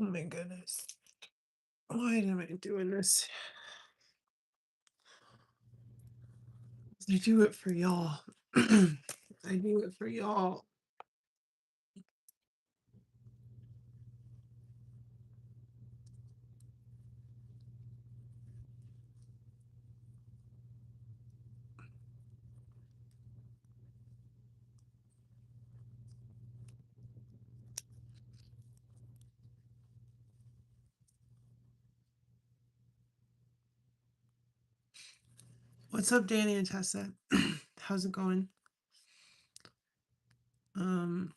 Oh my goodness. Why am I doing this? I do it for y'all. I do it for y'all. What's up, Danny and Tessa? How's it going? Um,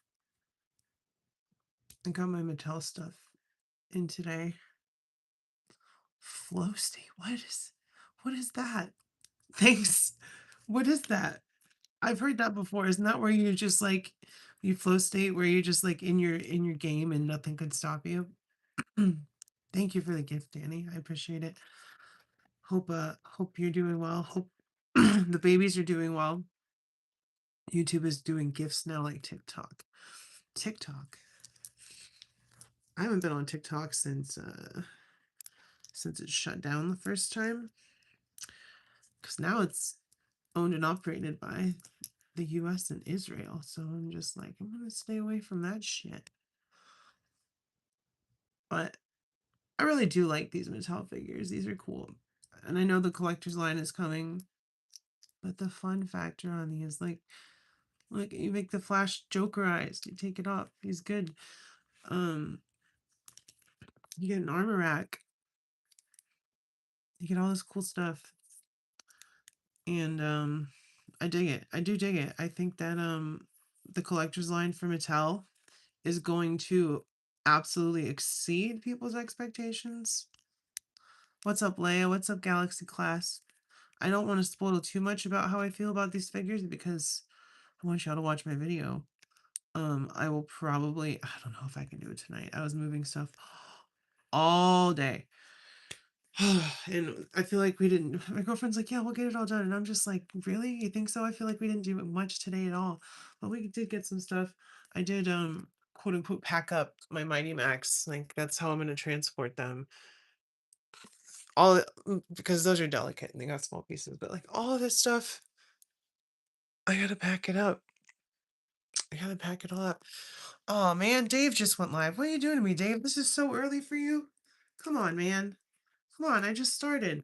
I got my Mattel stuff in today. Flow state. What is that? Thanks. What is that? I've heard that before. Isn't that where you just like you flow state where you're just like in your game and nothing could stop you? Thank you for the gift, Danny. I appreciate it. Hope you're doing well. Hope the babies are doing well. YouTube is doing gifts now like TikTok. TikTok. I haven't been on TikTok since it shut down the first time. Because now it's owned and operated by the US and Israel. So I'm just like, I'm gonna stay away from that shit. But I really do like these Mattel figures. These are cool. And I know the collector's line is coming, but the fun factor on these, like you make the Flash Joker eyes, you take it off. He's good. Um, you get an armor rack. You get all this cool stuff. And I dig it. I do dig it. I think that the collector's line for Mattel is going to absolutely exceed people's expectations. What's up, Leia? What's up, Galaxy Class? I don't want to spoil too much about how I feel about these figures because I want y'all to watch my video. I will probably, I don't know if I can do it tonight. I was moving stuff all day. And I feel like we didn't, my girlfriend's like, yeah, we'll get it all done. And I'm just like, really? You think so? I feel like we didn't do much today at all. But we did get some stuff. I did, quote unquote, pack up my Mighty Max. Like, that's how I'm going to transport them. Because those are delicate and they got small pieces. But like, all of this stuff, I got to pack it up. I got to pack it all up. Oh, man, Dave just went live. What are you doing to me, Dave? This is so early for you. Come on, man. Come on, I just started.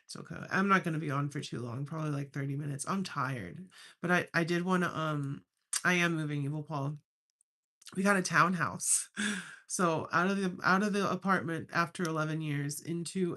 It's okay. I'm not gonna be on for too long, probably like 30 minutes. I'm tired. But I did wanna I am moving Evil Paul. We got a townhouse. So out of the apartment after 11 years into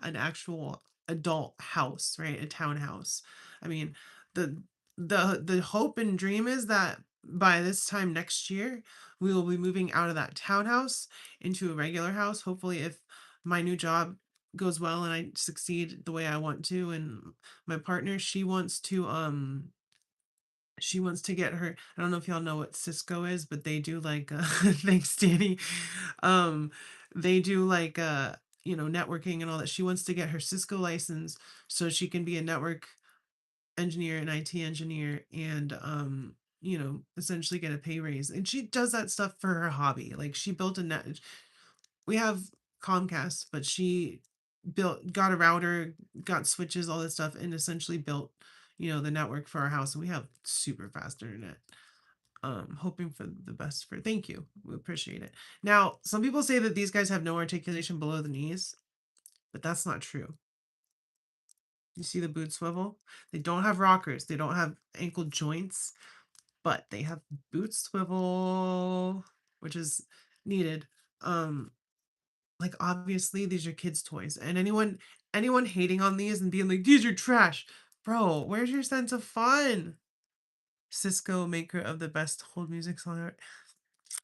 an actual adult house, right? A townhouse. I mean, the the hope and dream is that by this time next year, we will be moving out of that townhouse into a regular house. Hopefully, if my new job goes well and I succeed the way I want to, and my partner, she wants to get her, I don't know if y'all know what Cisco is, but they do like thanks Danny. Um they do like networking and all that. She wants to get her Cisco license so she can be a network engineer, an IT engineer, and essentially get a pay raise. And she does that stuff for her hobby. Like she built a net we have Comcast, but she got a router, got switches, all this stuff, and essentially built, the network for our house. And we have super fast internet. Hoping for the best for thank you. We appreciate it. Now, some people say that these guys have no articulation below the knees, but that's not true. You see the boot swivel? They don't have rockers, they don't have ankle joints, but they have boot swivel, which is needed. Um, like obviously these are kids' toys, and anyone hating on these and being like these are trash, bro, where's your sense of fun? Cisco, maker of the best hold music song.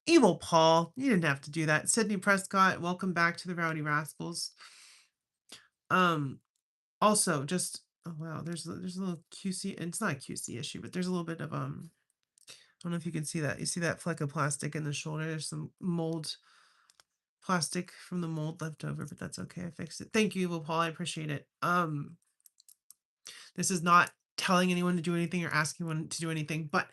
Evil Paul, you didn't have to do that. Sydney Prescott, welcome back to the Rowdy Rascals. Um, Also, just oh wow, there's a little QC. It's not a QC issue, but there's a little bit of I don't know if you can see that. You see that fleck of plastic in the shoulder? There's some mold plastic from the mold left over, but that's okay. I fixed it. Thank you, Evil Paul. I appreciate it. This is not telling anyone to do anything or asking anyone to do anything, but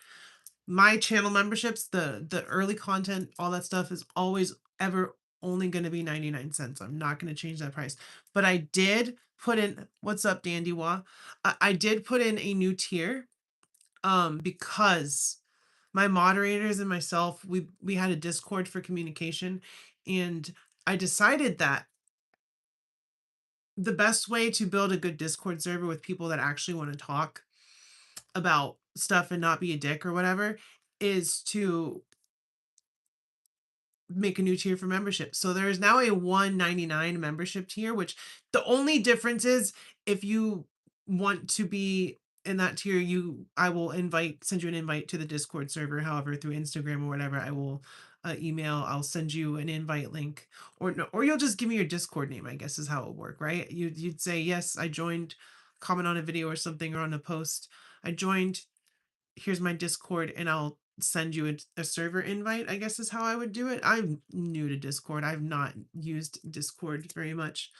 my channel memberships, the early content, all that stuff is always ever only going to be 99 cents. I'm not going to change that price. But I did put in, what's up, Dandy Wa? I did put in a new tier because my moderators and myself, we had a Discord for communication, and I decided that the best way to build a good Discord server with people that actually want to talk about stuff and not be a dick or whatever is to make a new tier for membership. So there is now a 199 membership tier, which the only difference is if you want to be in that tier, I will send you an invite to the Discord server, however, through Instagram or whatever. I will email, I'll send you an invite link, or no, or you'll just give me your Discord name, I guess is how it will work, right? You'd say, yes, I joined, comment on a video or something or on a post. I joined, here's my Discord, and I'll send you a server invite, I guess is how I would do it. I'm new to Discord. I've not used Discord very much.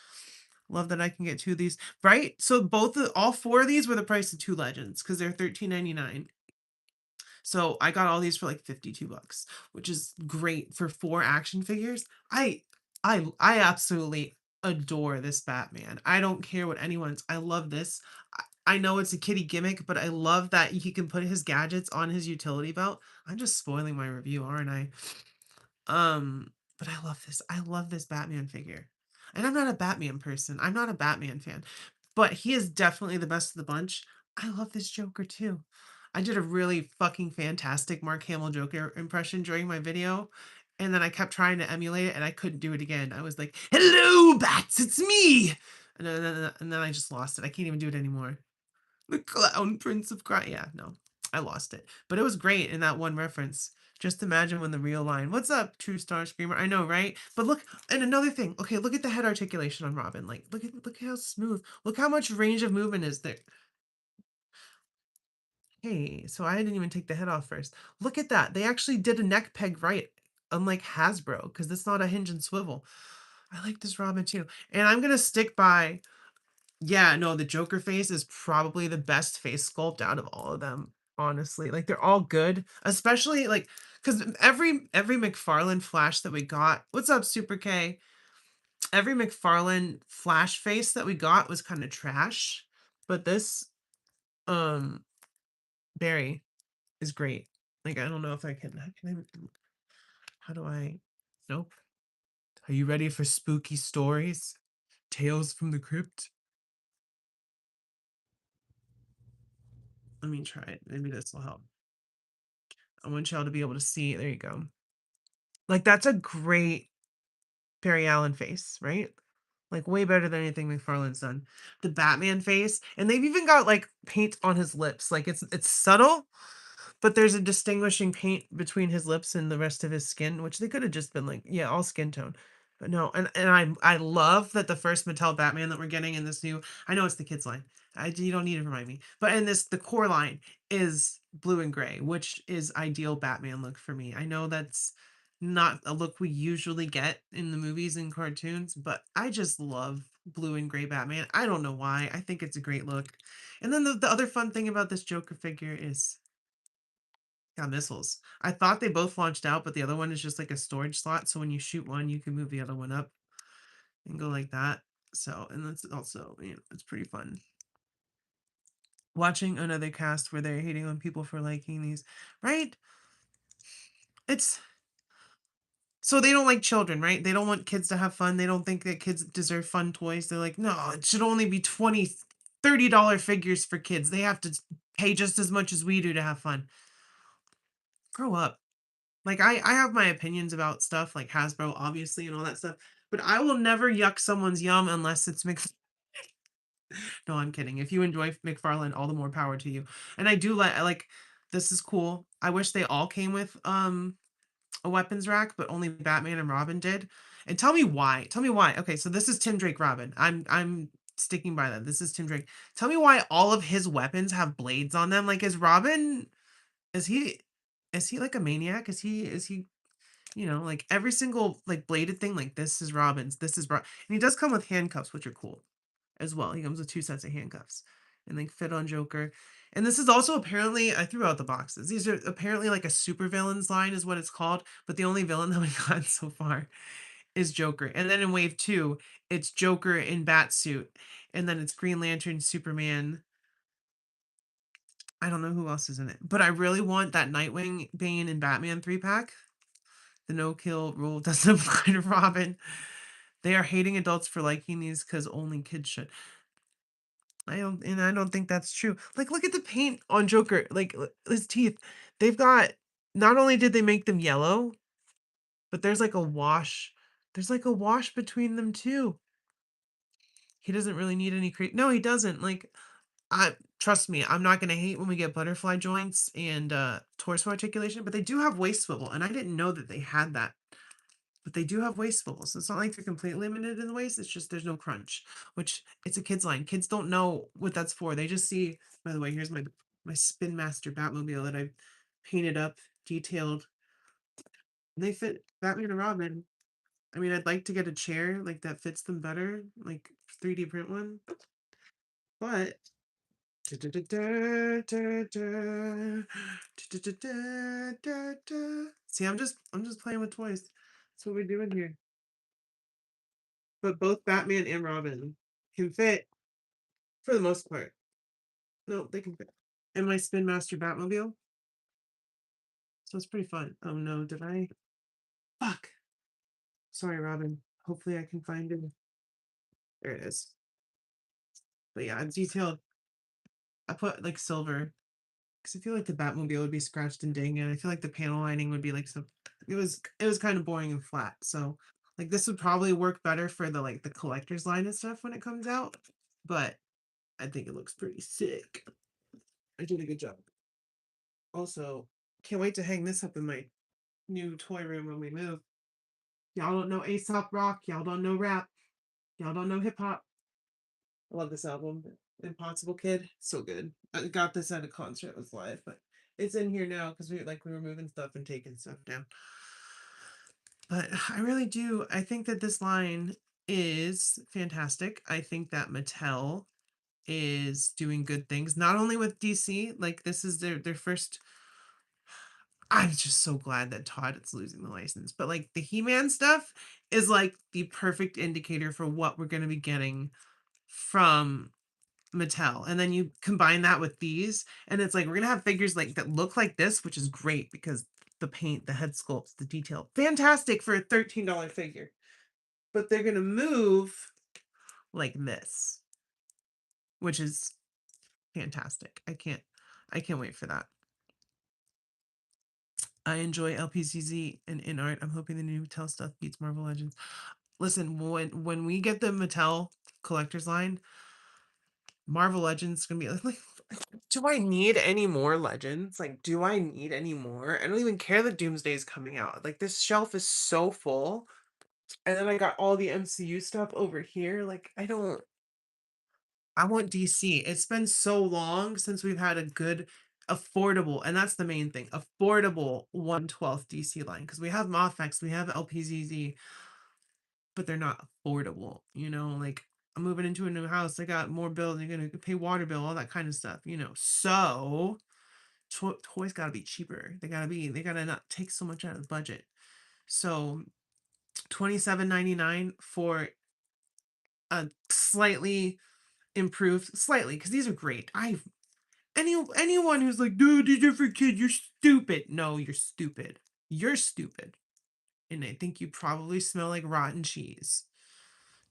Love that I can get two of these. Right? So all four of these were the price of two legends because they're $13.99. So I got all these for like 52 bucks, which is great for four action figures. I absolutely adore this Batman. I don't care what anyone's. I love this. I know it's a kitty gimmick, but I love that he can put his gadgets on his utility belt. I'm just spoiling my review, aren't I? But I love this. I love this Batman figure. And I'm not a Batman person. I'm not a Batman fan. But he is definitely the best of the bunch. I love this Joker too. I did a really fucking fantastic Mark Hamill Joker impression during my video. And then I kept trying to emulate it and I couldn't do it again. I was like, "Hello, Bats, it's me." And then I just lost it. I can't even do it anymore. The Clown Prince of Crime. Yeah, no, I lost it. But it was great in that one reference. Just imagine when the real line, "What's up, True Star Screamer?" I know, right? But look, and another thing. Okay, look at the head articulation on Robin. Like, look how smooth. Look how much range of movement is there. Hey, so I didn't even take the head off first. Look at that. They actually did a neck peg right, unlike Hasbro, because it's not a hinge and swivel. I like this Robin too. And I'm gonna stick by, yeah, no, the Joker face is probably the best face sculpt out of all of them, honestly. Like they're all good, especially like because every McFarlane Flash that we got. What's up, Super K? Every McFarlane Flash face that we got was kind of trash, but this um Barry is great. Like I don't know if how do I nope. Are you ready for spooky stories? Tales from the Crypt? Let me try it. Maybe this will help. I want y'all to be able to see. There you go. Like that's a great Barry Allen face, right? Like way better than anything McFarlane's done. The Batman face, and they've even got like paint on his lips. Like it's subtle, but there's a distinguishing paint between his lips and the rest of his skin, which they could have just been like, yeah, all skin tone. But no, and I love that the first Mattel Batman that we're getting in this new, I know it's the kids line. You don't need to remind me. But in this, the core line is blue and gray, which is ideal Batman look for me. I know that's not a look we usually get in the movies and cartoons, but I just love blue and gray Batman. I don't know why. I think it's a great look. And then the other fun thing about this Joker figure is got missiles. I thought they both launched out, but the other one is just like a storage slot. So when you shoot one, you can move the other one up and go like that. So, and that's also, it's pretty fun. Watching another cast where they're hating on people for liking these, right? It's so they don't like children, right? They don't want kids to have fun. They don't think that kids deserve fun toys. They're like, no, it should only be $20, $30 figures for kids. They have to pay just as much as we do to have fun. Grow up. Like I have my opinions about stuff like Hasbro, obviously, and all that stuff, but I will never yuck someone's yum unless it's No, I'm kidding. If you enjoy McFarlane, all the more power to you. And I do like this is cool. I wish they all came with a weapons rack, but only Batman and Robin did. And tell me why. Tell me why. Okay, so this is Tim Drake Robin. I'm sticking by that. This is Tim Drake. Tell me why all of his weapons have blades on them. Like is Robin is he like a maniac? Is he like every single like bladed thing, like this is Robin's, this is and he does come with handcuffs, which are cool as well. He comes with two sets of handcuffs and they fit on Joker. And this is also apparently, I threw out the boxes. These are apparently like a super villains line is what it's called, but the only villain that we got so far is Joker. And then in wave 2, it's Joker in bat suit. And then it's Green Lantern, Superman. I don't know who else is in it. But I really want that Nightwing, Bane, and Batman 3-pack. The no-kill rule doesn't apply to Robin. They are hating adults for liking these because only kids should. I don't think that's true. Like, look at the paint on Joker. Like his teeth. They've got, not only did they make them yellow, but there's like a wash. There's like a wash between them too. He doesn't really need any no, he doesn't. Like, I trust me, I'm not gonna hate when we get butterfly joints and torso articulation, but they do have waist swivel, and I didn't know that they had that. But they do have waist swivels. So it's not like they're completely limited in the waist. It's just there's no crunch, which it's a kids line. Kids don't know what that's for. They just see, by the way, here's my Spin Master Batmobile that I've painted up, detailed. And they fit Batman and Robin. I mean, I'd like to get a chair like that fits them better, like 3D print one. But see, I'm just playing with toys. That's what we're doing here. But both Batman and Robin can fit for the most part. No, they can fit. And my Spin Master Batmobile. So it's pretty fun. Oh no, did I? Fuck. Sorry, Robin. Hopefully I can find it. There it is. But yeah, I've detailed. I put like silver because I feel like the Batmobile would be scratched and dinged, and I feel like the panel lining would be like some. It was kind of boring and flat. So like this would probably work better for the like the collector's line and stuff when it comes out. But I think it looks pretty sick. I did a good job. Also, can't wait to hang this up in my new toy room when we move. Y'all don't know Aesop Rock. Y'all don't know rap. Y'all don't know hip hop. I love this album. Impossible Kid. So good. I got this at a concert. It was live, but it's in here now because we were moving stuff and taking stuff down. But I really do. I think that this line is fantastic. I think that Mattel is doing good things, not only with DC, like this is their first. I'm just so glad that Todd is losing the license. But like the He-Man stuff is like the perfect indicator for what we're going to be getting from Mattel. And then you combine that with these, and it's like we're going to have figures like that look like this, which is great because the paint, the head sculpts, the detail, fantastic for a $13 figure. But they're going to move like this, which is fantastic. I can't wait for that. I enjoy LPCZ and in art. I'm hoping the new Mattel stuff beats Marvel Legends. Listen, when we get the Mattel collector's line, Marvel Legends is gonna be like, do I need any more Legends? Like, do I need any more? I don't even care that Doomsday is coming out. Like, this shelf is so full, and then I got all the MCU stuff over here. Like, I don't. I want DC. It's been so long since we've had a good, affordable, and that's the main thing, affordable 1/12 DC line. Because we have Mafex, we have LPZZ, but they're not affordable. Like I'm moving into a new house. I got more bills. You're gonna pay water bill, all that kind of stuff. So toys gotta be cheaper. They gotta not take so much out of the budget. So $27.99 for a slightly improved, slightly, because these are great. Anyone who's like, dude, these are for kids, you're stupid. No, you're stupid. You're stupid. And I think you probably smell like rotten cheese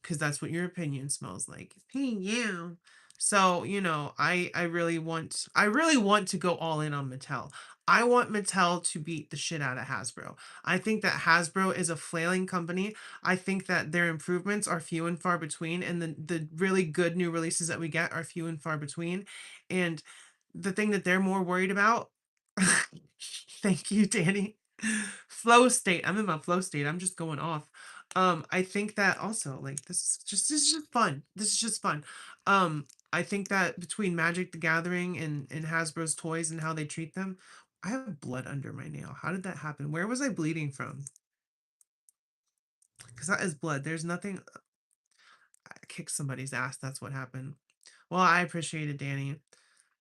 because that's what your opinion smells like. Hey, yeah. So, I really want to go all in on Mattel. I want Mattel to beat the shit out of Hasbro. I think that Hasbro is a flailing company. I think that their improvements are few and far between, and the really good new releases that we get are few and far between. And the thing that they're more worried about, thank you, Danny. Flow state. I'm in my flow state. I'm just going off. I think that also like this is just fun. This is just fun. I think that between Magic the Gathering and Hasbro's toys and how they treat them, I have blood under my nail. How did that happen? Where was I bleeding from? Because that is blood. There's nothing. I kicked somebody's ass. That's what happened. Well, I appreciate it, Danny.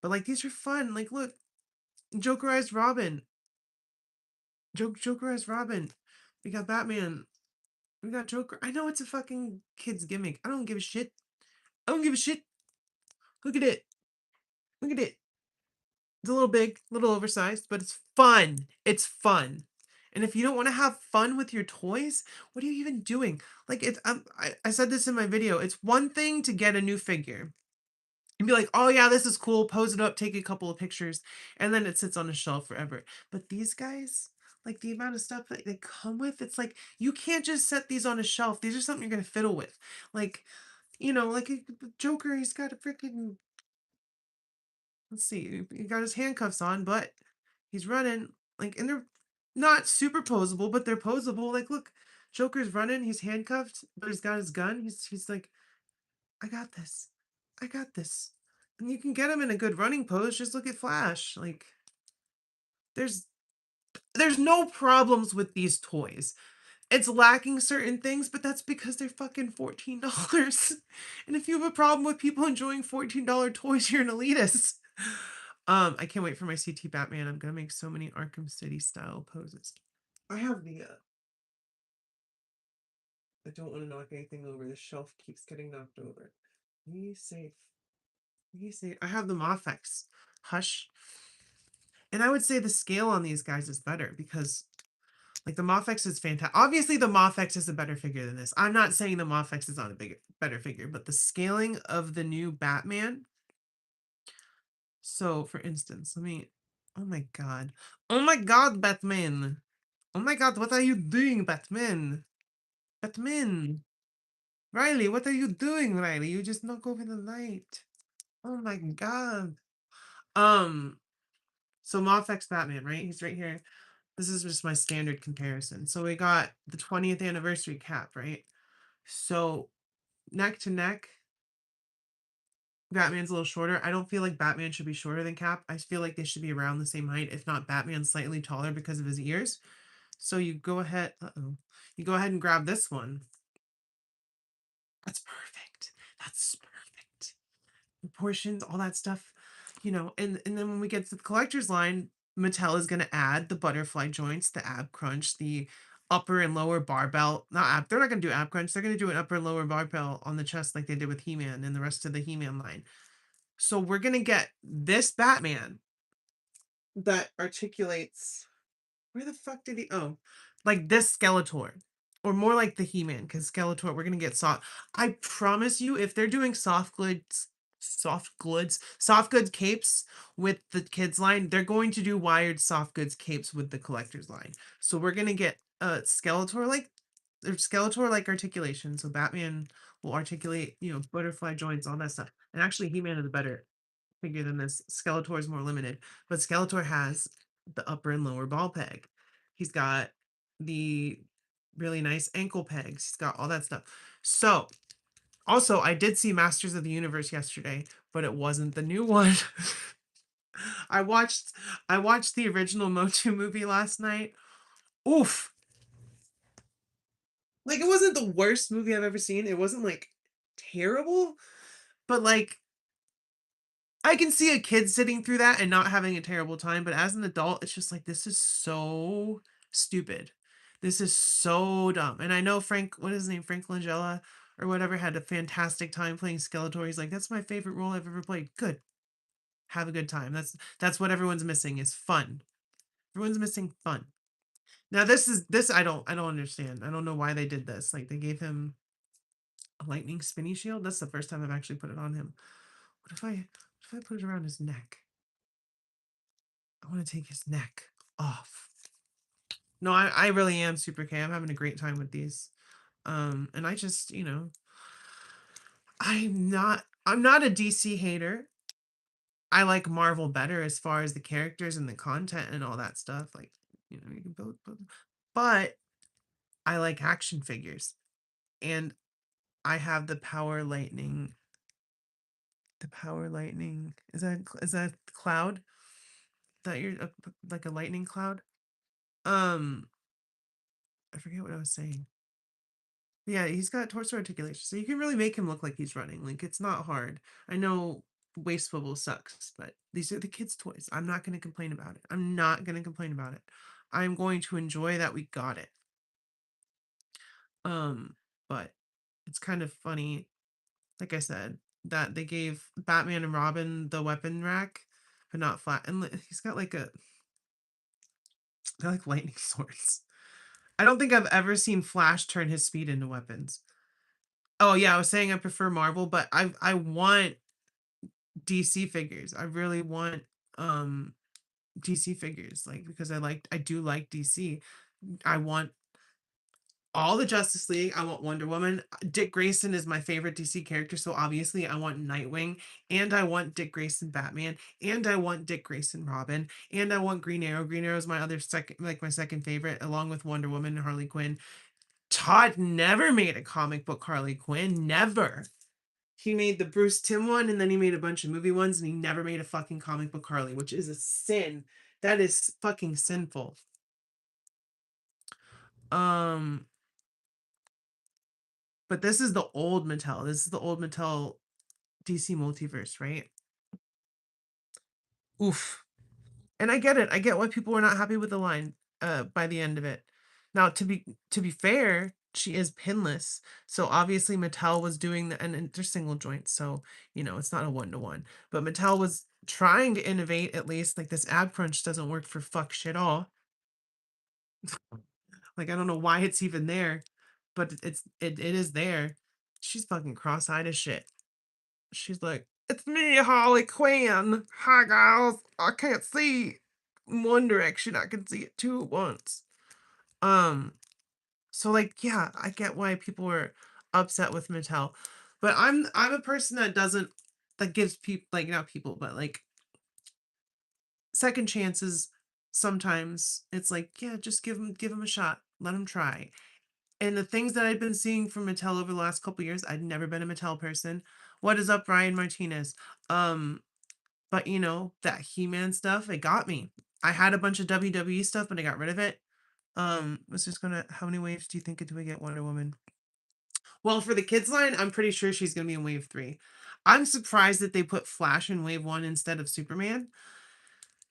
But like these are fun. Like look, Jokerized Robin. Jokerized Robin. We got Batman. We got Joker. I know it's a fucking kid's gimmick. I don't give a shit. I don't give a shit. Look at it. Look at it. It's a little big, a little oversized, but it's fun. It's fun. And if you don't want to have fun with your toys, what are you even doing? Like it's I said this in my video. It's one thing to get a new figure and be like, oh yeah, this is cool, pose it up, take a couple of pictures, and then it sits on a shelf forever. But these guys, like the amount of stuff that they come with, it's like you can't just set these on a shelf. These are something you're gonna fiddle with. Like, like Joker, he's got a freaking, let's see, he got his handcuffs on, but he's running, like, and they're not super posable, but they're posable. Like, look, Joker's running, he's handcuffed, but he's got his gun. He's like, I got this. I got this. And you can get him in a good running pose. Just look at Flash. Like, there's there's no problems with these toys. It's lacking certain things, but that's because they're fucking $14. And if you have a problem with people enjoying $14 toys, you're an elitist. I can't wait for my CT Batman. I'm gonna make so many Arkham City style poses. I have the I don't want to knock anything over. The shelf keeps getting knocked over. Be safe. Be safe. I have the Mafex. Hush. And I would say the scale on these guys is better because like the Mafex is fantastic. Obviously, the Mafex is a better figure than this. I'm not saying the Mafex is not a better figure, but the scaling of the new Batman. So, for instance, let me. Oh my god. Oh my god, Batman. Oh my god, what are you doing, Batman? Batman. Riley, what are you doing, Riley? You just knock over the light. Oh my god. Um, so Mafex Batman, right? He's right here. This is just my standard comparison. So we got the 20th anniversary cap, right? So neck to neck, Batman's a little shorter. I don't feel like Batman should be shorter than Cap. I feel like they should be around the same height, if not Batman slightly taller because of his ears. So you go ahead, you go ahead and grab this one. That's perfect. That's perfect. Proportions, all that stuff, and then when we get to the collector's line, Mattel is going to add the butterfly joints, the ab crunch, the upper and lower barbell. Not ab, they're not going to do ab crunch. They're going to do an upper and lower barbell on the chest like they did with He-Man and the rest of the He-Man line. So we're going to get this Batman that articulates. Where the fuck did he? Oh, like this Skeletor, or more like the He-Man, because Skeletor, we're gonna get soft. I promise you, if they're doing soft goods capes with the kids line, they're going to do wired soft goods capes with the collectors line. So we're gonna get Skeletor like, or Skeletor like articulation. So Batman will articulate, butterfly joints, all that stuff. And actually, He-Man is the better figure than this. Skeletor is more limited, but Skeletor has the upper and lower ball peg. He's got the really nice ankle pegs. He's got all that stuff. So, also, I did see Masters of the Universe yesterday, but it wasn't the new one. I watched I watched the original Motu movie last night. Oof. Like it wasn't the worst movie I've ever seen. It wasn't like terrible, but like I can see a kid sitting through that and not having a terrible time, but as an adult, it's just like this is so stupid. This is so dumb. And I know Frank, what is his name, Frank Langella or whatever, had a fantastic time playing Skeletor. He's like, that's my favorite role I've ever played. Good. Have a good time. That's what everyone's missing is fun. Everyone's missing fun. Now this I don't understand. I don't know why they did this. Like they gave him a lightning spinny shield. That's the first time I've actually put it on him. What if I put it around his neck? I want to take his neck off. No, I really am Super K. I'm having a great time with these. And I just, I'm not a DC hater. I like Marvel better as far as the characters and the content and all that stuff. Like, you can build. But I like action figures. And I have the Power Lightning. The Power Lightning. Is that cloud? That you're like a lightning cloud? Um, I forget what I was saying. Yeah, he's got torso articulation, so you can really make him look like he's running. Like it's not hard. I know waist swivel sucks, but these are the kids' toys. I'm not going to complain about it. I'm not going to complain about it. I'm going to enjoy that we got it. Um, but it's kind of funny, like I said, that they gave Batman and Robin the weapon rack, but not flat. And he's got like a they're like lightning swords. I don't think I've ever seen Flash turn his speed into weapons. Oh yeah, I was saying I prefer Marvel, but I want DC figures. I really want um DC figures, like because I do like DC. I want all the Justice League. I want Wonder Woman. Dick Grayson is my favorite DC character, so obviously I want Nightwing, and I want Dick Grayson Batman, and I want Dick Grayson Robin, and I want Green Arrow. Green Arrow is my other second, like my second favorite, along with Wonder Woman and Harley Quinn. Todd never made a comic book Harley Quinn. Never. He made the Bruce Timm one, and then he made a bunch of movie ones, and he never made a fucking comic book Harley, which is a sin. That is fucking sinful. Um, but this is the old Mattel. This is the old Mattel DC multiverse, right? Oof. And I get it. I get why people were not happy with the line by the end of it. Now, to be fair, she is pinless. So obviously Mattel was doing and they're single joints, so it's not a one-to-one. But Mattel was trying to innovate at least. Like this ab crunch doesn't work for fuck shit all. Like I don't know why it's even there, but it is there. She's fucking cross-eyed as shit. She's like, "It's me, Harley Quinn. Hi guys. I can't see in one direction. I can see it two at once." Um, so like, yeah, I get why people were upset with Mattel. But I'm a person that gives people, like, not people, but like second chances. Sometimes it's like, yeah, just give them a shot. Let them try. And the things that I've been seeing from Mattel over the last couple years, I'd never been a Mattel person. What is up, Ryan Martinez? Um, but that He-Man stuff, it got me. I had a bunch of WWE stuff, but I got rid of it. Was just gonna how many waves do you think until we get Wonder Woman? Well, for the kids line, I'm pretty sure she's gonna be in wave 3. I'm surprised that they put Flash in wave 1 instead of Superman.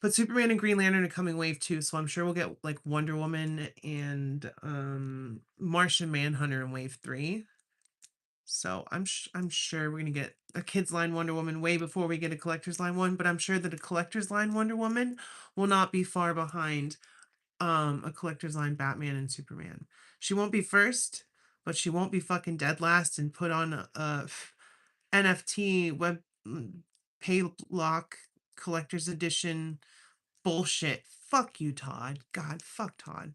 But Superman and Green Lantern are coming wave 2, so I'm sure we'll get like Wonder Woman and Martian Manhunter in wave 3. So I'm sure we're gonna get a kids line Wonder Woman way before we get a collector's line one, but I'm sure that a collector's line Wonder Woman will not be far behind a collector's line Batman and Superman. She won't be first, but she won't be fucking dead last and put on a NFT web pay lock collector's edition bullshit. Fuck you, Todd. God, fuck Todd.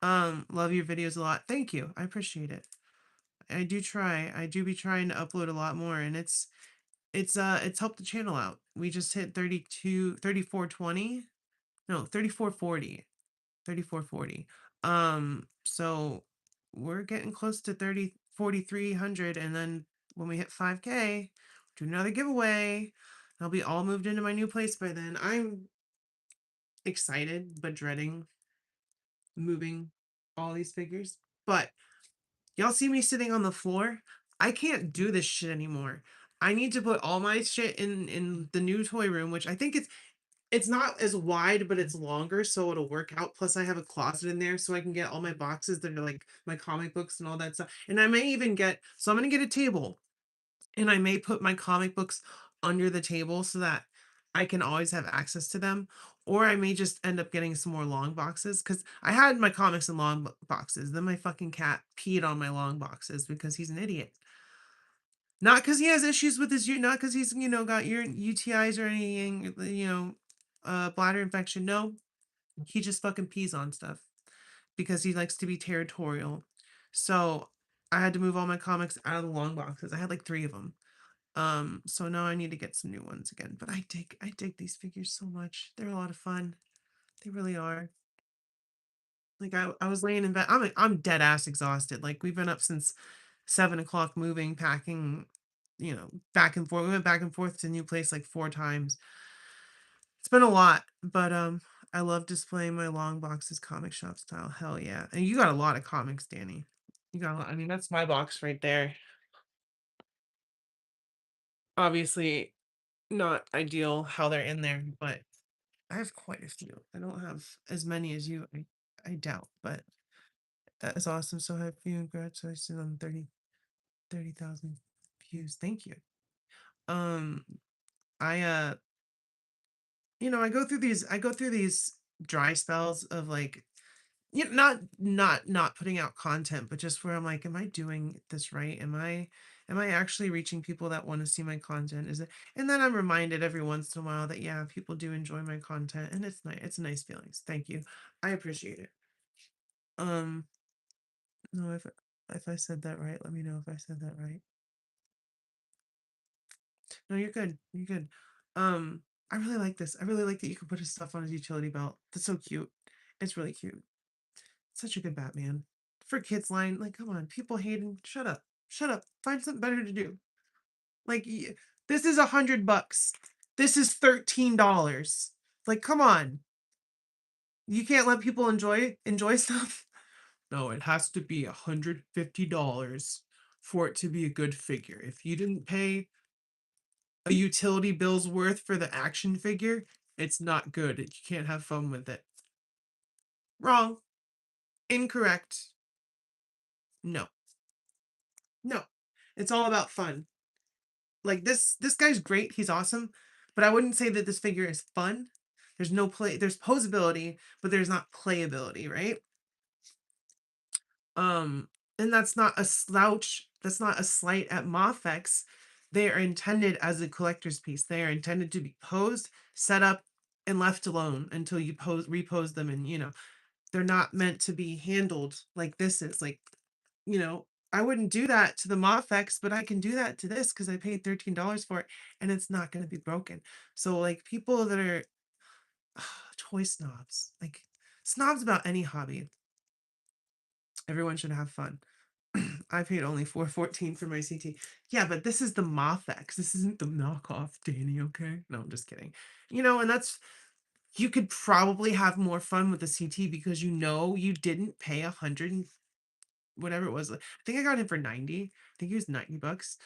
Love your videos a lot. Thank you. I appreciate it. I do try. I do be trying to upload a lot more, and it's helped the channel out. We just hit 3420. No, 3440. 3440. So we're getting close to 4300, and then when we hit 5K, do another giveaway. I'll be all moved into my new place by then. I'm excited but dreading moving all these figures. But y'all see me sitting on the floor? I can't do this shit anymore. I need to put all my shit in the new toy room, which I think it's not as wide, but it's longer, so it'll work out. Plus, I have a closet in there, so I can get all my boxes that are like my comic books and all that stuff. And I may even so I'm gonna get a table, and I may put my comic books under the table so that I can always have access to them. Or I may just end up getting some more long boxes because I had my comics in long boxes. Then my fucking cat peed on my long boxes because he's an idiot. Not because he has issues with not because he's got your UTIs or anything, bladder infection. No, he just fucking pees on stuff because he likes to be territorial. So I had to move all my comics out of the long boxes. I had like 3 of them. So now I need to get some new ones again. But I dig these figures so much. They're a lot of fun. They really are. Like I was laying in bed. I'm dead ass exhausted. Like we've been up since 7 o'clock moving, packing, back and forth. We went back and forth to a new place like 4 times. It's been a lot, but I love displaying my long boxes comic shop style. Hell yeah. And you got a lot of comics, Danny. You got a lot. I mean, that's my box right there. Obviously not ideal how they're in there, but I have quite a few. I don't have as many as you, I doubt, but That is awesome. So happy you. Congratulations on 30,000 views. Thank you. Um, I I go through these dry spells of like, not putting out content, but just where I'm like, am I doing this right? Am I actually reaching people that want to see my content? Is it? And then I'm reminded every once in a while that yeah, people do enjoy my content, and it's nice. It's nice feelings. Thank you. I appreciate it. Um, no, if I said that right, let me know if I said that right. No, you're good. You're good. Um, I really like this. I really like that you can put his stuff on his utility belt. That's so cute. It's really cute. Such a good Batman. For kids line, like, come on, people hate him. Shut up. Shut up. Find something better to do. Like, this is $100. This is $13. Like, come on. You can't let people enjoy stuff. No, it has to be $150 for it to be a good figure. If you didn't pay a utility bill's worth for the action figure, it's not good. You can't have fun with it. Wrong. Incorrect. No. No. It's all about fun. Like this guy's great. He's awesome, but I wouldn't say that this figure is fun. There's no play. There's posability, but there's not playability, right? Um, and that's not a slouch. That's not a slight at Mafex. They are intended as a collector's piece. They are intended to be posed, set up, and left alone until you repose them, and they're not meant to be handled like this is. Like, I wouldn't do that to the Mafex, but I can do that to this because I paid $13 for it, and it's not going to be broken. So like people that are toy snobs, like snobs about any hobby, everyone should have fun. I paid only 414 for my CT. Yeah, but this is the Mafex. This isn't the knockoff, Danny, okay? No, I'm just kidding. And that's you could probably have more fun with the CT because you didn't pay 100 and whatever it was. I think I got him for 90. I think he was $90.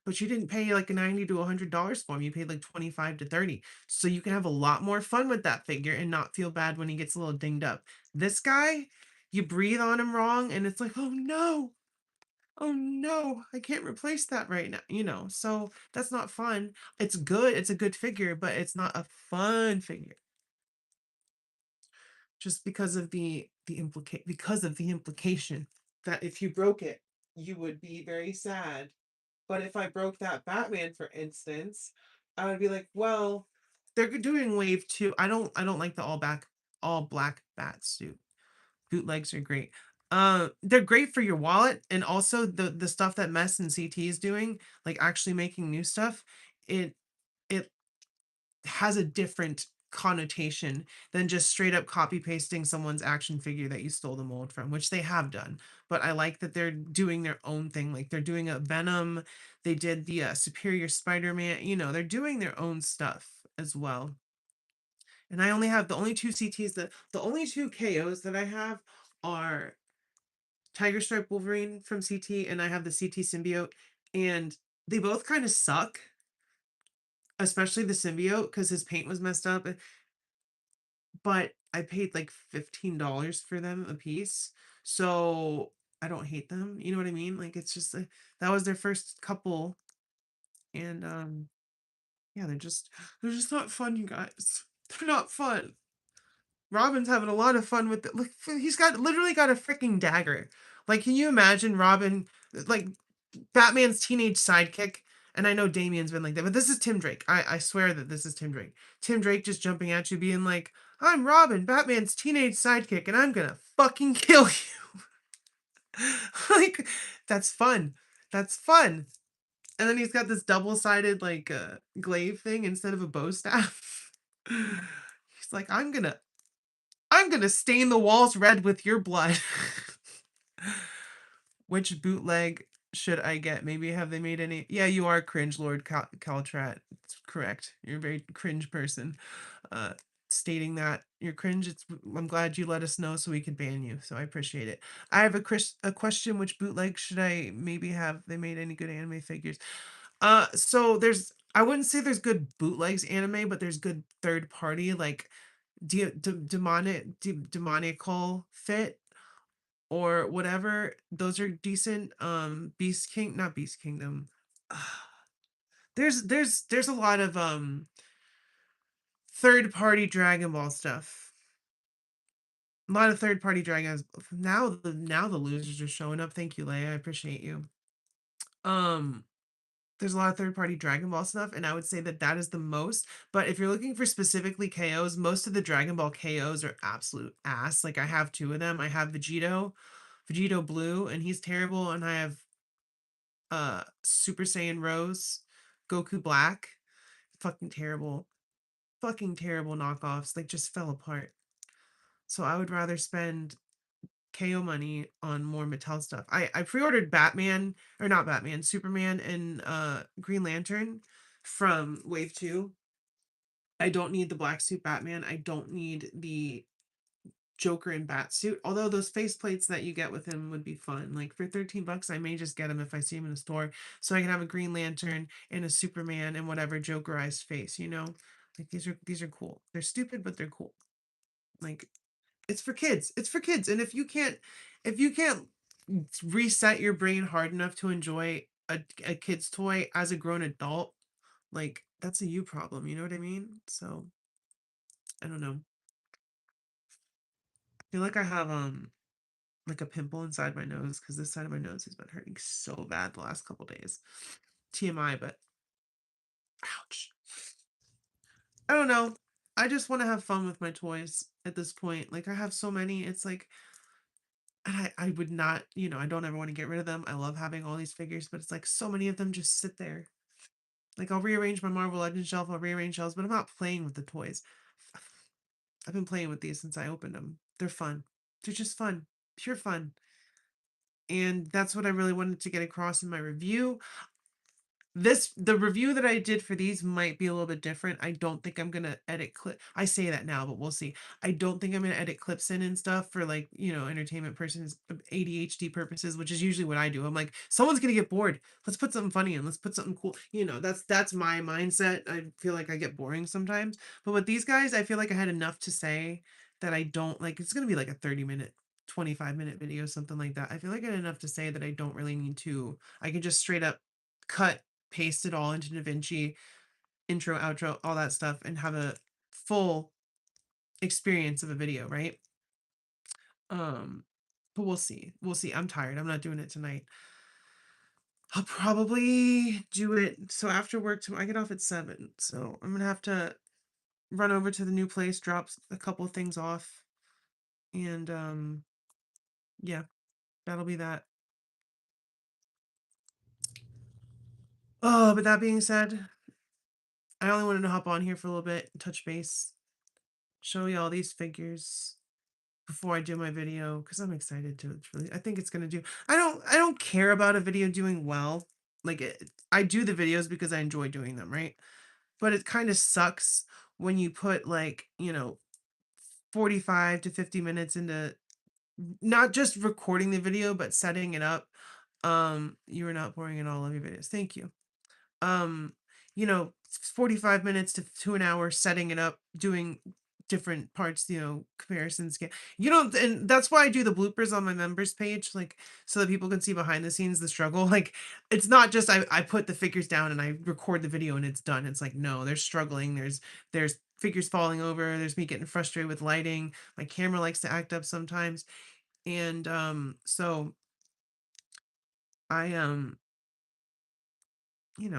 But you didn't pay like a 90 to $100 for him. You paid like 25 to 30. So you can have a lot more fun with that figure and not feel bad when he gets a little dinged up. This guy, you breathe on him wrong and it's like, oh no, oh no, I can't replace that right now, so that's not fun. It's good, it's a good figure, but it's not a fun figure just because of the implication that if you broke it, you would be very sad. But if I broke that Batman, for instance, I would be like, well, they're doing wave two. I don't like the all black bat suit. Bootlegs are great. They're great for your wallet, and also the stuff that Mess and CT is doing, like actually making new stuff. It it has a different connotation than just straight up copy pasting someone's action figure that you stole the mold from, which they have done. But I like that they're doing their own thing. Like they're doing a Venom, they did the Superior Spider-Man. They're doing their own stuff as well. And I only have the only two CTs that the only two KOs that I have are Tiger Stripe Wolverine from CT, and I have the CT Symbiote, and they both kind of suck, especially the Symbiote because his paint was messed up. But I paid like $15 for them a piece, so I don't hate them. You know what I mean? Like it's just that was their first couple, and yeah, they're just not fun, you guys. They're not fun. Robin's having a lot of fun with it. Look, he's got literally got a freaking dagger. Like, can you imagine Robin, like Batman's teenage sidekick? And I know Damien's been like that, but this is Tim Drake. I swear that this is Tim Drake. Tim Drake just jumping at you, being like, "I'm Robin, Batman's teenage sidekick, and I'm gonna fucking kill you." Like, that's fun. That's fun. And then he's got this double-sided like glaive thing instead of a bow staff. He's like, I'm gonna stain the walls red with your blood. Which bootleg should I get? Maybe have they made any? Yeah, you are cringe, Lord Caltrat. It's correct. You're a very cringe person. Uh, Stating that you're cringe. I'm glad you let us know so we could ban you. So I appreciate it. I have a question. Which bootleg should I maybe have? They made any good anime figures? So I wouldn't say there's good bootlegs anime, but there's good third party like demonical fit. or whatever. Those are decent. Beast King, not Beast Kingdom. There's a lot of third party Dragon Ball stuff. A lot of third party Dragons. Now the losers are showing up. Thank you, Leia. I appreciate you. Um, there's a lot of third party Dragon Ball stuff, and I would say that that is the most. But if you're looking for specifically KOs, most of the Dragon Ball KOs are absolute ass. Like I have two of them. I have Vegito Blue, and he's terrible, and I have Super Saiyan Rose, Goku Black, fucking terrible knockoffs. Like just fell apart. So I would rather spend KO money on more Mattel stuff. I pre-ordered Batman, or not Batman, Superman and Green Lantern from Wave 2. I don't need the black suit Batman. I don't need the Joker in bat suit. Although those faceplates that you get with him would be fun. Like for 13 bucks, I may just get him if I see him in a store. So I can have a Green Lantern and a Superman and whatever Jokerized face, you know? Like these are cool. They're stupid, but they're cool. Like it's for kids. It's for kids. And if you can't reset your brain hard enough to enjoy a kid's toy as a grown adult, like that's a you problem, you know what I mean? So I don't know. I feel like I have like a pimple inside my nose because this side of my nose has been hurting so bad the last couple days. TMI, but ouch. I don't know. I just want to have fun with my toys at this point. Like I have so many. It's like and I would not, I don't ever want to get rid of them. I love having all these figures, but it's like so many of them just sit there. Like I'll rearrange my Marvel Legends shelf, I'll rearrange shelves, but I'm not playing with the toys. I've been playing with these since I opened them. They're fun. They're just fun. Pure fun. And that's what I really wanted to get across in my review. The review that I did for these might be a little bit different. I don't think I'm gonna edit clip. I say that now, but we'll see. I don't think I'm gonna edit clips in and stuff for like entertainment persons ADHD purposes, which is usually what I do. I'm like, someone's gonna get bored. Let's put something funny in. Let's put something cool. That's my mindset. I feel like I get boring sometimes, but with these guys, I feel like I had enough to say that I don't like. It's gonna be like a 30-minute. 25-minute video, something like that. I feel like I had enough to say that I don't really need to. I can just straight up cut paste it all into DaVinci, intro, outro, all that stuff, and have a full experience of a video, right? Um, but we'll see. We'll see. I'm tired. I'm not doing it tonight. I'll probably do it. So after work tomorrow, I get off at 7. So I'm gonna have to run over to the new place, drop a couple things off, and yeah, that'll be that. Oh, but that being said, I only wanted to hop on here for a little bit, touch base, show you all these figures before I do my video because I'm excited to really I think it's gonna do I don't care about a video doing well. Like I do the videos because I enjoy doing them, right? But it kind of sucks when you put like, 45 to 50 minutes into not just recording the video, but setting it up. You are not pouring in all of your videos. Thank you. um 45 minutes to an hour setting it up, doing different parts, comparisons get and that's why I do the bloopers on my members page, like so that people can see behind the scenes the struggle. Like it's not just I put the figures down and I record the video and it's done. It's like no, they're struggling, there's figures falling over, there's me getting frustrated with lighting, my camera likes to act up sometimes, and so I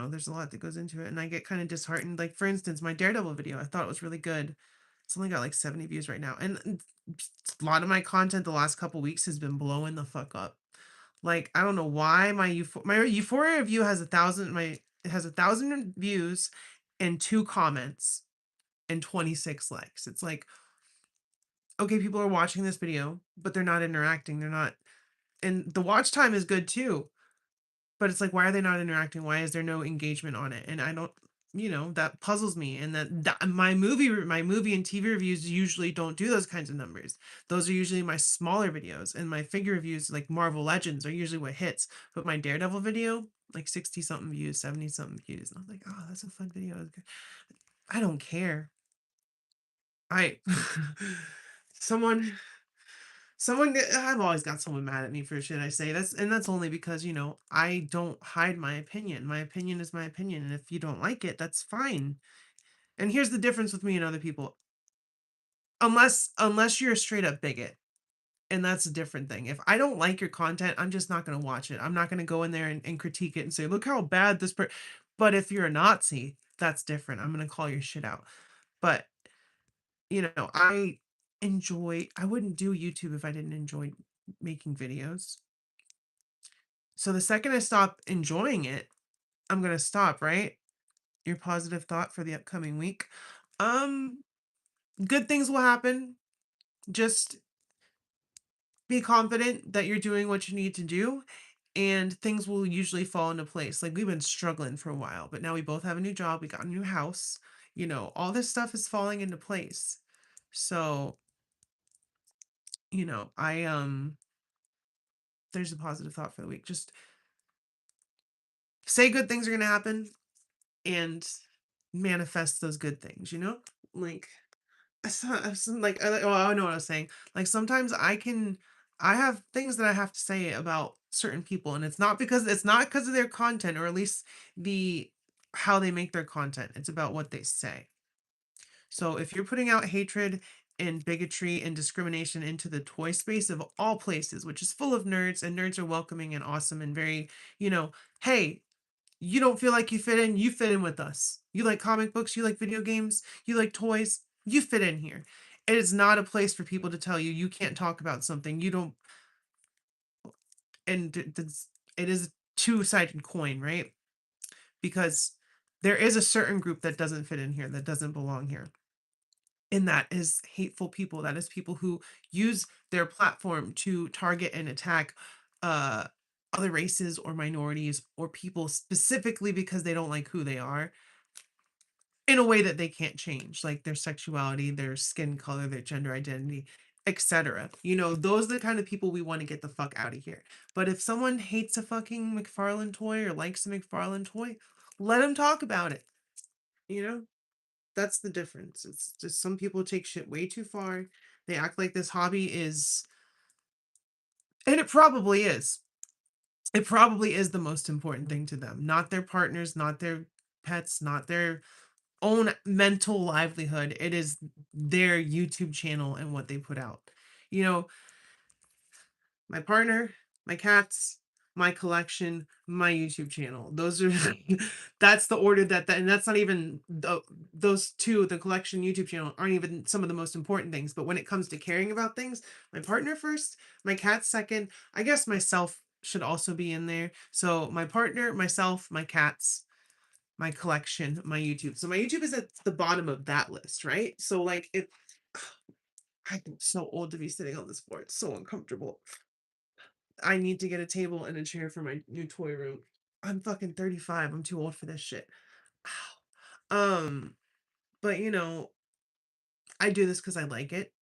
there's a lot that goes into it, and I get kind of disheartened. Like for instance, my Daredevil video, I thought it was really good. It's only got like 70 views right now, and a lot of my content the last couple weeks has been blowing the fuck up. Like I don't know why my Euphoria review has 1,000. It has 1,000 views and 2 comments and 26 likes. It's like okay, people are watching this video, but they're not interacting. They're not, and the watch time is good too. But it's like, why are they not interacting? Why is there no engagement on it? And I don't, that puzzles me. And that my movie and TV reviews usually don't do those kinds of numbers. Those are usually my smaller videos, and my figure reviews, like Marvel Legends, are usually what hits. But my Daredevil video, like 60 something views, 70 something views. And I'm like, oh, that's a fun video. I don't care. I, someone, I've always got someone mad at me for shit I say. That's only because, I don't hide my opinion. My opinion is my opinion, and if you don't like it, that's fine. And here's the difference with me and other people. Unless you're a straight up bigot, and that's a different thing. If I don't like your content, I'm just not going to watch it. I'm not going to go in there and critique it and say, look how bad but if you're a Nazi, that's different. I'm going to call your shit out. But, I wouldn't do YouTube if I didn't enjoy making videos. So the second I stop enjoying it, I'm going to stop, right? Your positive thought for the upcoming week. Um, Good things will happen. Just be confident that you're doing what you need to do, and things will usually fall into place. Like, we've been struggling for a while, but now we both have a new job, we got a new house, all this stuff is falling into place. So, I there's a positive thought for the week. Just say good things are going to happen and manifest those good things, Like, I know what I was saying. Like, sometimes I have things that I have to say about certain people, and it's not because of their content, or at least the how they make their content. It's about what they say. So if you're putting out hatred and bigotry and discrimination into the toy space of all places, which is full of nerds, and nerds are welcoming and awesome and very, hey, you don't feel like you fit in with us. You like comic books, you like video games, you like toys, you fit in here. It is not a place for people to tell you you can't talk about something. You don't, and it is a two-sided coin, right? Because there is a certain group that doesn't fit in here, that doesn't belong here. And that is hateful people. That is people who use their platform to target and attack uh other races or minorities or people specifically because they don't like who they are, in a way that they can't change, like their sexuality, their skin color, their gender identity, etc. Those are the kind of people we want to get the fuck out of here. But if someone hates a fucking McFarlane toy or likes a McFarlane toy, let them talk about it. You know? That's the difference. It's just some people take shit way too far. They act like this hobby is, and it probably is. It probably is the most important thing to them, not their partners, not their pets, not their own mental livelihood. It is their YouTube channel and what they put out. You know, my partner, my cats, my collection, my YouTube channel. Those are that's the order and that's not even those two, the collection YouTube channel aren't even some of the most important things. But when it comes to caring about things, my partner first, my cats second. I guess myself should also be in there. So my partner, myself, my cats, my collection, my YouTube. So my YouTube is at the bottom of that list, right? So like if I'm so old to be sitting on this floor. It's so uncomfortable. I need to get a table and a chair for my new toy room. I'm fucking 35. I'm too old for this shit. Ow. But I do this because I like it.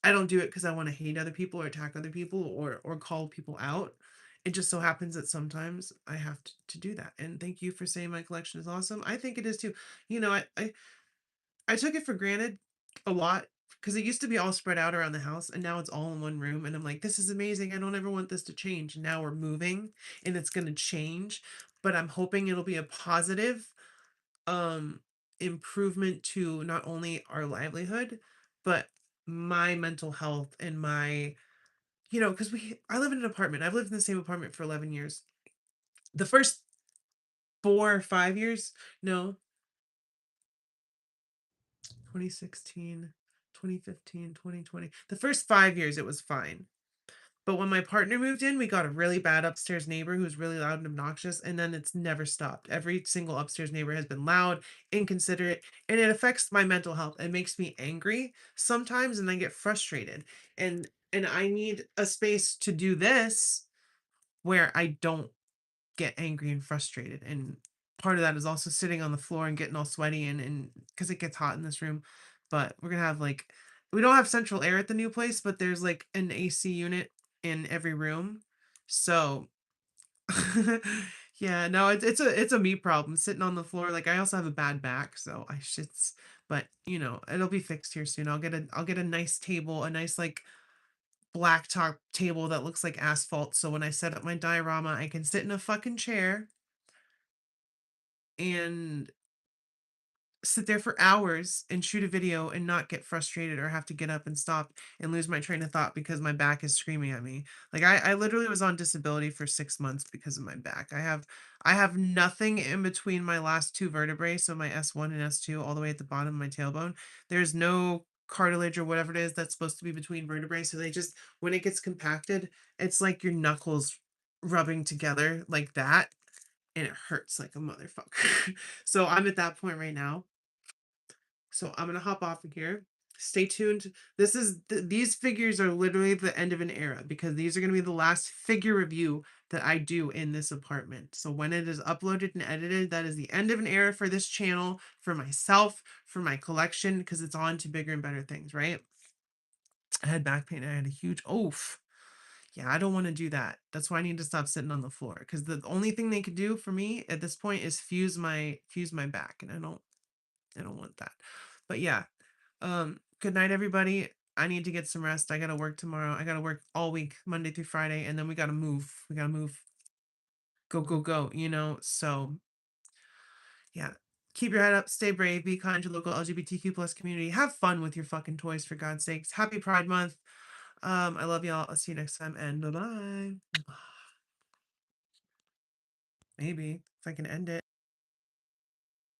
I don't do it because I want to hate other people or attack other people or call people out. It just so happens that sometimes I have to do that. And thank you for saying my collection is awesome. I think it is too. I took it for granted a lot because it used to be all spread out around the house, and now it's all in one room, and I'm like, this is amazing. I don't ever want this to change. Now we're moving and it's going to change, but I'm hoping it'll be a positive um improvement to not only our livelihood, but my mental health and my because we I live in an apartment. I've lived in the same apartment for 11 years. The first 4 or 5 years, no, 2016, 2015, 2020. The first 5 years, it was fine. But when my partner moved in, we got a really bad upstairs neighbor who was really loud and obnoxious, and then it's never stopped. Every single upstairs neighbor has been loud, inconsiderate, and it affects my mental health. It makes me angry sometimes, and I get frustrated. And I need a space to do this where I don't get angry and frustrated. And part of that is also sitting on the floor and getting all sweaty and because it gets hot in this room. But we're gonna have like we don't have central air at the new place, but there's like an AC unit in every room. So yeah, no, it's a me problem sitting on the floor. Like I also have a bad back, so I should but it'll be fixed here soon. I'll get a nice table, a nice like blacktop table that looks like asphalt. So when I set up my diorama, I can sit in a fucking chair and sit there for hours and shoot a video and not get frustrated or have to get up and stop and lose my train of thought because my back is screaming at me. Like I literally was on disability for 6 months because of my back. I have nothing in between my last two vertebrae, so my S1 and S2 all the way at the bottom of my tailbone. There's no cartilage or whatever it is that's supposed to be between vertebrae. So they just when it gets compacted, it's like your knuckles rubbing together like that and it hurts like a motherfucker. So I'm at that point right now. So I'm gonna hop off of here. Stay tuned. These figures are literally the end of an era because these are gonna be the last figure review that I do in this apartment. So when it is uploaded and edited, that is the end of an era for this channel, for myself, for my collection, because it's on to bigger and better things, right? I had back pain. I had a huge oof. Yeah, I don't want to do that. That's why I need to stop sitting on the floor because the only thing they could do for me at this point is fuse my back, and I don't want that. But yeah, good night, everybody. I need to get some rest. I gotta work tomorrow. I gotta work all week, Monday through Friday, and then we gotta move. We gotta move. Go, go, go, So yeah. Keep your head up, stay brave, be kind to local LGBTQ plus community. Have fun with your fucking toys for God's sakes. Happy Pride Month. I love y'all. I'll see you next time and bye-bye. Maybe if I can end it.